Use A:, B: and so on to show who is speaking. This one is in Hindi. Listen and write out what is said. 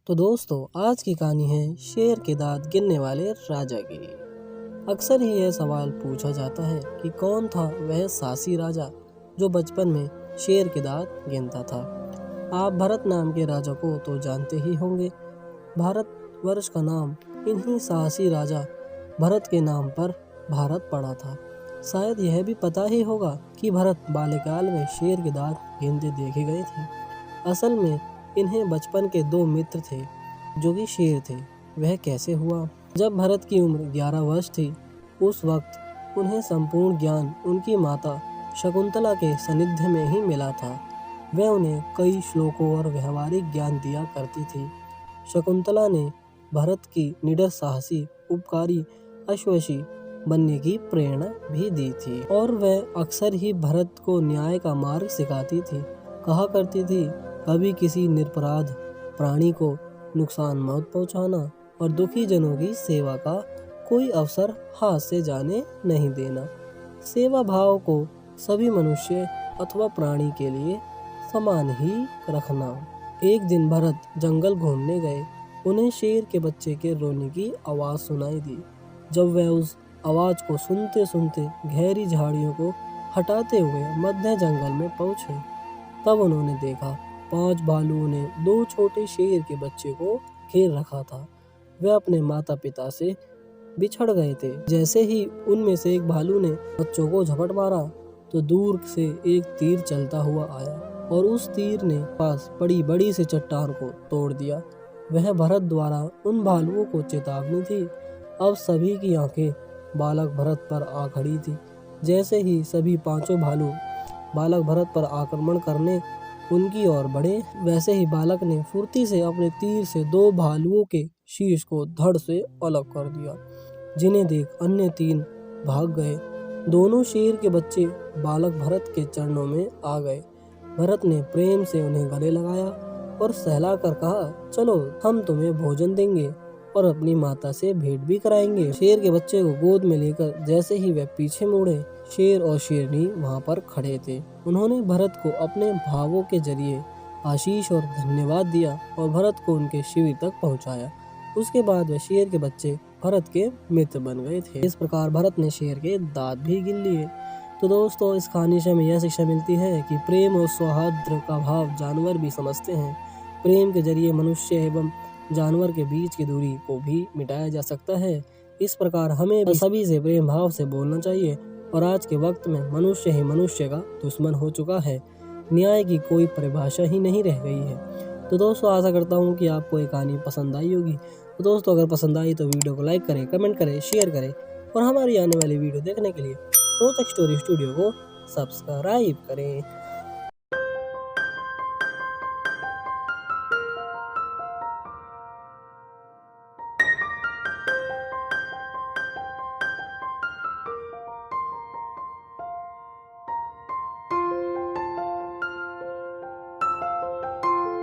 A: तो दोस्तों आज की कहानी है शेर के दांत गिनने वाले राजा की। अक्सर ही यह सवाल पूछा जाता है कि कौन था वह साहसी राजा जो बचपन में शेर के दांत गिनता था। आप भरत नाम के राजा को तो जानते ही होंगे। भारतवर्ष का नाम इन्हीं साहसी राजा भरत के नाम पर भारत पड़ा था। शायद यह भी पता ही होगा कि भरत बाल्यकाल में शेर के दांत गिनते देखे गए थे। असल में इन्हें बचपन के दो मित्र थे जो कि शेर थे। वह कैसे हुआ? जब भरत की उम्र 11 वर्ष थी उस वक्त उन्हें संपूर्ण ज्ञान उनकी माता शकुंतला के सानिध्य में ही मिला था। वह उन्हें कई श्लोकों और व्यवहारिक ज्ञान दिया करती थी। शकुंतला ने भरत की निडर साहसी उपकारी अश्वशी बनने की प्रेरणा भी दी थी और वह अक्सर ही भरत को न्याय का मार्ग सिखाती थी। कहा करती थी, कभी किसी निरपराध प्राणी को नुकसान मत पहुंचाना और दुखी जनों की सेवा का कोई अवसर हाथ से जाने नहीं देना। सेवा भाव को सभी मनुष्य अथवा प्राणी के लिए समान ही रखना। एक दिन भरत जंगल घूमने गए। उन्हें शेर के बच्चे के रोने की आवाज़ सुनाई दी। जब वह उस आवाज़ को सुनते सुनते गहरी झाड़ियों को हटाते हुए मध्य जंगल में पहुँचे, तब उन्होंने देखा 5 भालुओं ने 2 छोटे शेर के बच्चे को घेर रखा था। वे अपने माता पिता से बिछड़ गए थे। जैसे ही उनमें से एक भालू ने बच्चों को झपट मारा तो दूर से एक तीर चलता हुआ आया और उस तीर ने पास पड़ी बड़ी सी चट्टान को तोड़ दिया। वह भरत द्वारा उन भालुओं को चेतावनी थी। अब सभी की आंखें बालक भरत पर आ खड़ी थी। जैसे ही सभी 5 भालू बालक भरत पर आक्रमण करने उनकी ओर बढ़े, वैसे ही बालक ने फुर्ती से अपने तीर से 2 भालुओं के शीश को धड़ से अलग कर दिया, जिन्हें देख अन्य 3 भाग गए। दोनों शेर के बच्चे बालक भरत के चरणों में आ गए। भरत ने प्रेम से उन्हें गले लगाया और सहलाकर कहा, चलो हम तुम्हें भोजन देंगे और अपनी माता से भेंट भी कराएंगे। शेर के बच्चे को गोद में लेकर जैसे ही वह पीछे मुड़े, शेर और शेरनी वहां पर खड़े थे। उन्होंने भरत को अपने भावों के जरिए आशीष और धन्यवाद दिया और भरत को उनके शिविर तक पहुंचाया। उसके बाद वह शेर के बच्चे भरत के मित्र बन गए थे। इस प्रकार भरत ने शेर के दांत भी गिन लिए। तो दोस्तों इस कहानी से हमें यह शिक्षा मिलती है कि प्रेम और सौहार्द का भाव जानवर भी समझते हैं। प्रेम के जरिए मनुष्य एवं जानवर के बीच की दूरी को भी मिटाया जा सकता है। इस प्रकार हमें भी सभी से प्रेम भाव से बोलना चाहिए। और आज के वक्त में मनुष्य ही मनुष्य का दुश्मन हो चुका है। न्याय की कोई परिभाषा ही नहीं रह गई है। तो दोस्तों आशा करता हूँ कि आपको ये कहानी पसंद आई होगी। तो दोस्तों अगर पसंद आई तो वीडियो को लाइक करें, कमेंट करें, शेयर करें और हमारी आने वाली वीडियो देखने के लिए रोचक स्टोरी स्टूडियो को सब्सक्राइब करें।